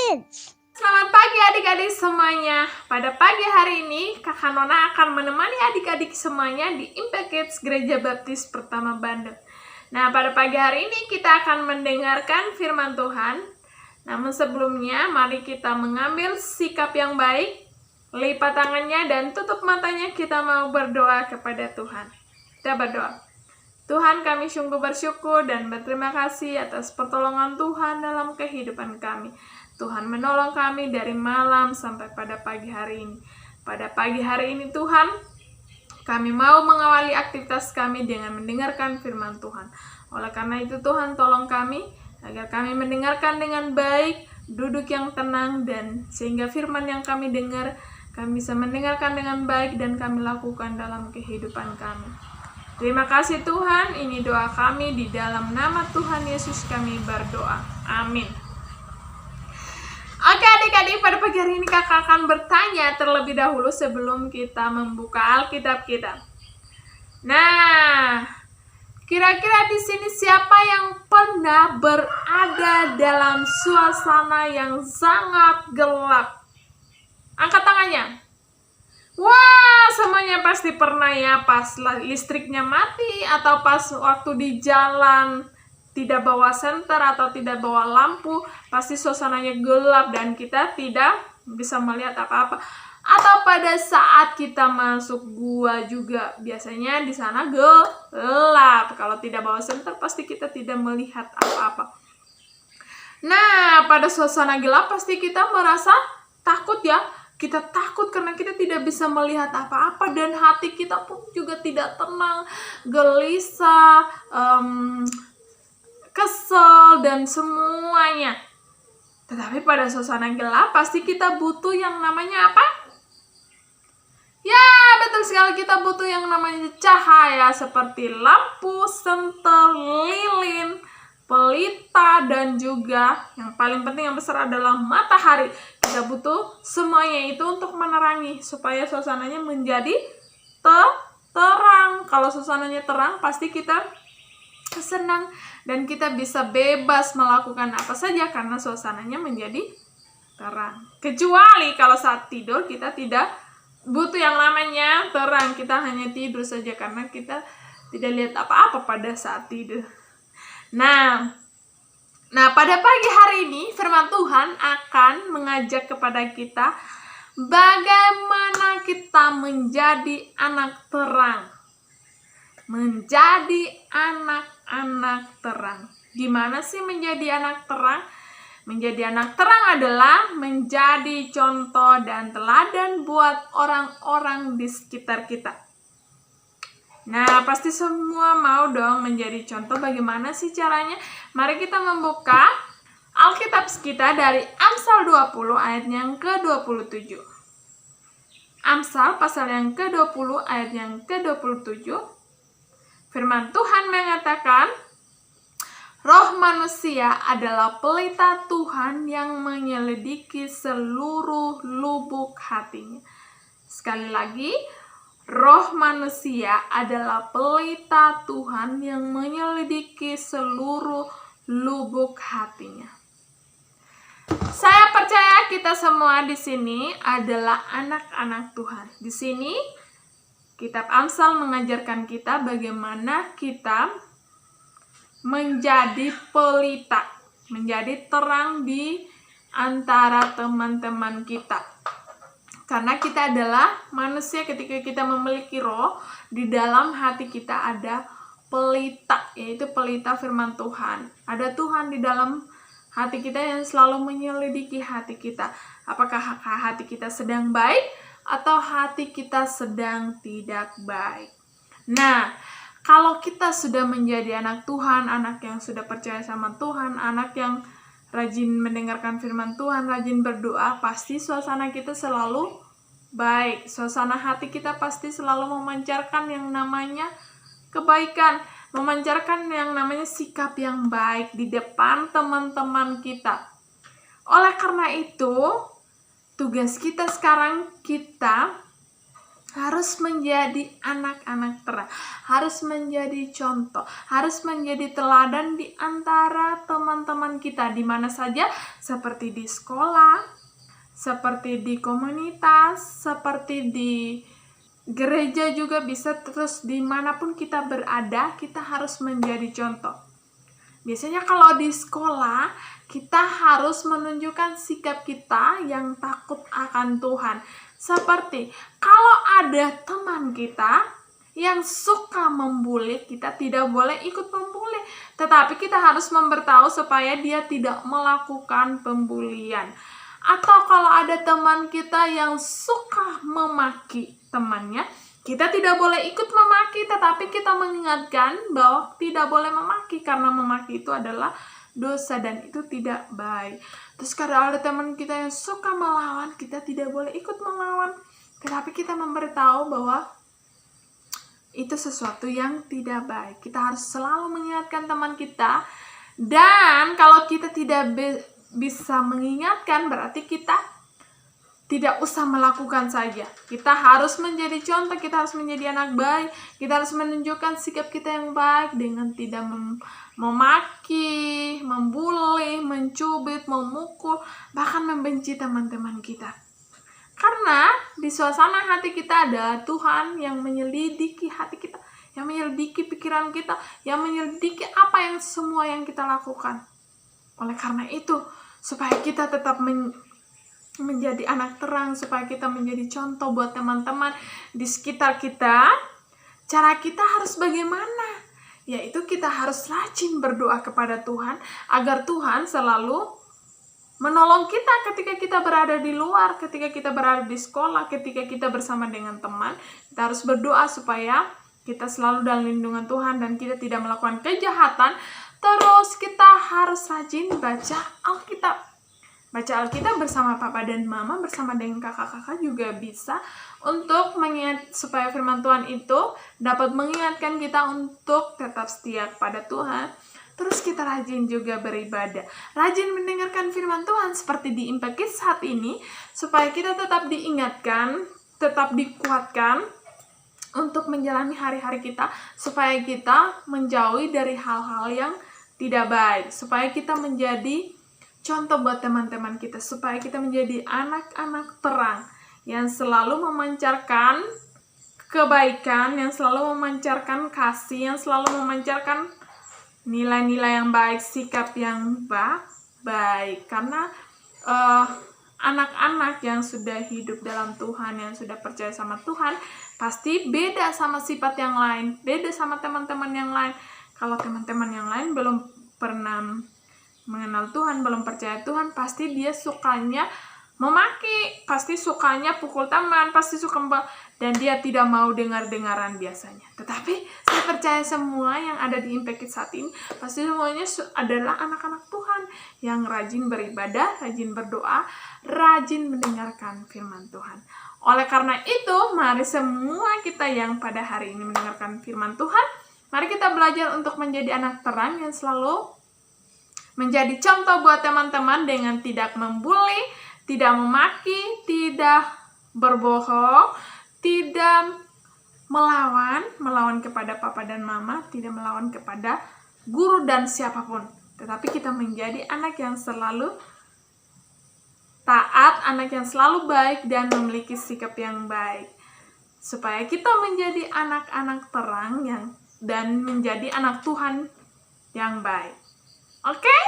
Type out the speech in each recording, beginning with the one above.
Kids. Selamat pagi adik-adik semuanya. Pada pagi hari ini, Kakak Nona akan menemani adik-adik semuanya di Impact Kids Gereja Baptis Pertama Bandung. Nah, pada pagi hari ini kita akan mendengarkan firman Tuhan. Namun sebelumnya, mari kita mengambil sikap yang baik, lipat tangannya dan tutup matanya. Kita mau berdoa kepada Tuhan. Kita berdoa. Tuhan, kami sungguh bersyukur dan berterima kasih atas pertolongan Tuhan dalam kehidupan kami. Tuhan menolong kami dari malam sampai pada pagi hari ini. Pada pagi hari ini Tuhan, kami mau mengawali aktivitas kami dengan mendengarkan firman Tuhan. Oleh karena itu Tuhan, tolong kami agar kami mendengarkan dengan baik, duduk yang tenang, dan sehingga firman yang kami dengar, kami bisa mendengarkan dengan baik dan kami lakukan dalam kehidupan kami. Terima kasih Tuhan, ini doa kami di dalam nama Tuhan Yesus kami berdoa. Amin. Oke adik-adik, pada pagi hari ini kakak akan bertanya terlebih dahulu sebelum kita membuka Alkitab kita. Nah, kira-kira di sini siapa yang pernah berada dalam suasana yang sangat gelap? Angkat tangannya. Wah, semuanya pasti pernah ya, pas listriknya mati atau pas waktu di jalan tidak bawa senter atau tidak bawa lampu, pasti suasananya gelap dan kita tidak bisa melihat apa-apa. Atau pada saat kita masuk gua juga, biasanya di sana gelap. Kalau tidak bawa senter pasti kita tidak melihat apa-apa. Nah, pada suasana gelap pasti kita merasa takut ya. Kita takut karena kita tidak bisa melihat apa-apa dan hati kita pun juga tidak tenang, gelisah, kesel, dan semuanya. Tetapi pada suasana gelap pasti kita butuh yang namanya apa? Ya, betul sekali, kita butuh yang namanya cahaya seperti lampu, senter, lilin, pelita, dan juga yang paling penting yang besar adalah matahari. Kita butuh semuanya itu untuk menerangi supaya suasananya menjadi terang. Kalau suasananya terang pasti kita senang dan kita bisa bebas melakukan apa saja karena suasananya menjadi terang. Kecuali kalau saat tidur kita tidak butuh yang namanya terang, kita hanya tidur saja karena kita tidak lihat apa-apa pada saat tidur. Nah, pada pagi hari ini firman Tuhan akan mengajak kepada kita bagaimana kita menjadi anak terang. Menjadi anak-anak terang. Gimana sih menjadi anak terang? Menjadi anak terang adalah menjadi contoh dan teladan buat orang-orang di sekitar kita. Nah, pasti semua mau dong menjadi contoh. Bagaimana sih caranya? Mari kita membuka Alkitab kita dari Amsal 20 ayat yang ke-27. Amsal pasal yang ke-20 ayat yang ke-27. Firman Tuhan mengatakan, roh manusia adalah pelita Tuhan yang menyelidiki seluruh lubuk hatinya. Sekali lagi, roh manusia adalah pelita Tuhan yang menyelidiki seluruh lubuk hatinya. Saya percaya kita semua di sini adalah anak-anak Tuhan. Di sini Kitab Amsal mengajarkan kita bagaimana kita menjadi pelita, menjadi terang di antara teman-teman kita. Karena kita adalah manusia, ketika kita memiliki roh, di dalam hati kita ada pelita, yaitu pelita firman Tuhan. Ada Tuhan di dalam hati kita yang selalu menyelidiki hati kita. Apakah hati kita sedang baik atau hati kita sedang tidak baik? Nah, kalau kita sudah menjadi anak Tuhan, anak yang sudah percaya sama Tuhan, anak yang rajin mendengarkan firman Tuhan, rajin berdoa, pasti suasana kita selalu baik. Suasana hati kita pasti selalu memancarkan yang namanya kebaikan, memancarkan yang namanya sikap yang baik di depan teman-teman kita. Oleh karena itu, tugas kita sekarang, kita harus menjadi anak-anak terang, harus menjadi contoh, harus menjadi teladan di antara teman-teman kita di mana saja, seperti di sekolah, seperti di komunitas, seperti di gereja juga bisa, terus dimanapun kita berada, kita harus menjadi contoh. Biasanya kalau di sekolah, kita harus menunjukkan sikap kita yang takut akan Tuhan. Seperti kalau ada teman kita yang suka membuli, kita tidak boleh ikut membuli, tetapi kita harus memberitahu supaya dia tidak melakukan pembulian. Atau kalau ada teman kita yang suka memaki temannya, kita tidak boleh ikut memaki, tetapi kita mengingatkan bahwa tidak boleh memaki, karena memaki itu adalah dosa dan itu tidak baik. Terus kalau ada teman kita yang suka melawan, kita tidak boleh ikut melawan, tetapi kita memberitahu bahwa itu sesuatu yang tidak baik. Kita harus selalu mengingatkan teman kita, dan kalau kita tidak bisa mengingatkan, berarti kita tidak usah melakukan saja. Kita harus menjadi contoh, kita harus menjadi anak baik, kita harus menunjukkan sikap kita yang baik dengan tidak memaki, membuli, mencubit, memukul, bahkan membenci teman-teman kita. Karena di suasana hati kita ada Tuhan yang menyelidiki hati kita, yang menyelidiki pikiran kita, yang menyelidiki apa yang semua yang kita lakukan. Oleh karena itu, supaya kita tetap menjadi anak terang, supaya kita menjadi contoh buat teman-teman di sekitar kita, cara kita harus bagaimana? Yaitu kita harus rajin berdoa kepada Tuhan, agar Tuhan selalu menolong kita ketika kita berada di luar, ketika kita berada di sekolah, ketika kita bersama dengan teman. Kita harus berdoa supaya kita selalu dalam lindungan Tuhan dan kita tidak melakukan kejahatan. Terus kita harus rajin baca Alkitab. Baca Alkitab bersama papa dan mama, bersama dengan kakak-kakak juga bisa, untuk mengingat, supaya firman Tuhan itu dapat mengingatkan kita untuk tetap setia kepada Tuhan. Terus kita rajin juga beribadah, rajin mendengarkan firman Tuhan seperti di Impact Kids saat ini, supaya kita tetap diingatkan, tetap dikuatkan untuk menjalani hari-hari kita, supaya kita menjauhi dari hal-hal yang tidak baik, supaya kita menjadi contoh buat teman-teman kita, supaya kita menjadi anak-anak terang yang selalu memancarkan kebaikan, yang selalu memancarkan kasih, yang selalu memancarkan nilai-nilai yang baik, sikap yang baik. Karena anak-anak yang sudah hidup dalam Tuhan, yang sudah percaya sama Tuhan, pasti beda sama sifat yang lain, beda sama teman-teman yang lain. Kalau teman-teman yang lain belum pernah mengenal Tuhan, belum percaya Tuhan, pasti dia sukanya memaki, pasti sukanya pukul teman, pasti suka dan dia tidak mau dengar-dengaran biasanya. Tetapi saya percaya semua yang ada di Impact Kids saat ini pasti semuanya adalah anak-anak Tuhan yang rajin beribadah, rajin berdoa, rajin mendengarkan firman Tuhan. Oleh karena itu, mari semua kita yang pada hari ini mendengarkan firman Tuhan, mari kita belajar untuk menjadi anak terang yang selalu menjadi contoh buat teman-teman dengan tidak membuli, tidak memaki, tidak berbohong, tidak melawan kepada papa dan mama, tidak melawan kepada guru dan siapapun. Tetapi kita menjadi anak yang selalu taat, anak yang selalu baik dan memiliki sikap yang baik. Supaya kita menjadi anak-anak terang dan menjadi anak Tuhan yang baik. Oke,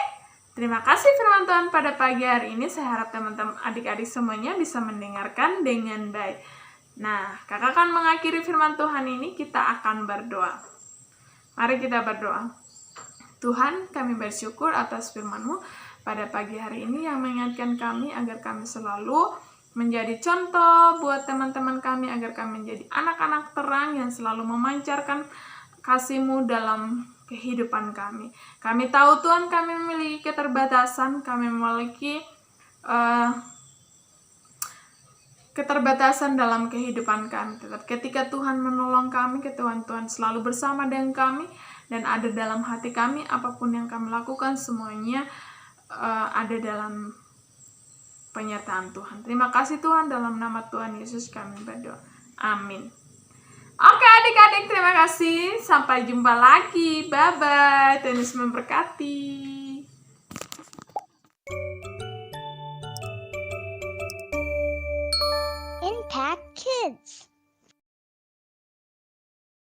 terima kasih firman Tuhan pada pagi hari ini. Saya harap teman-teman adik-adik semuanya bisa mendengarkan dengan baik. Nah, kakak akan mengakhiri firman Tuhan ini, kita akan berdoa. Mari kita berdoa. Tuhan, kami bersyukur atas firman-Mu pada pagi hari ini yang mengingatkan kami agar kami selalu menjadi contoh buat teman-teman kami, agar kami menjadi anak-anak terang yang selalu memancarkan kasih-Mu dalam kehidupan kami. Kami tahu Tuhan, kami memiliki keterbatasan, kami memiliki keterbatasan dalam kehidupan kami. Tetap ketika Tuhan menolong kami, Tuhan selalu bersama dengan kami dan ada dalam hati kami. Apapun yang kami lakukan semuanya ada dalam penyertaan Tuhan. Terima kasih Tuhan, dalam nama Tuhan Yesus kami berdoa. Amin. Oke adik-adik, terima kasih. Sampai jumpa lagi. Bye-bye. Tuhan Yesus memberkati. Impact Kids.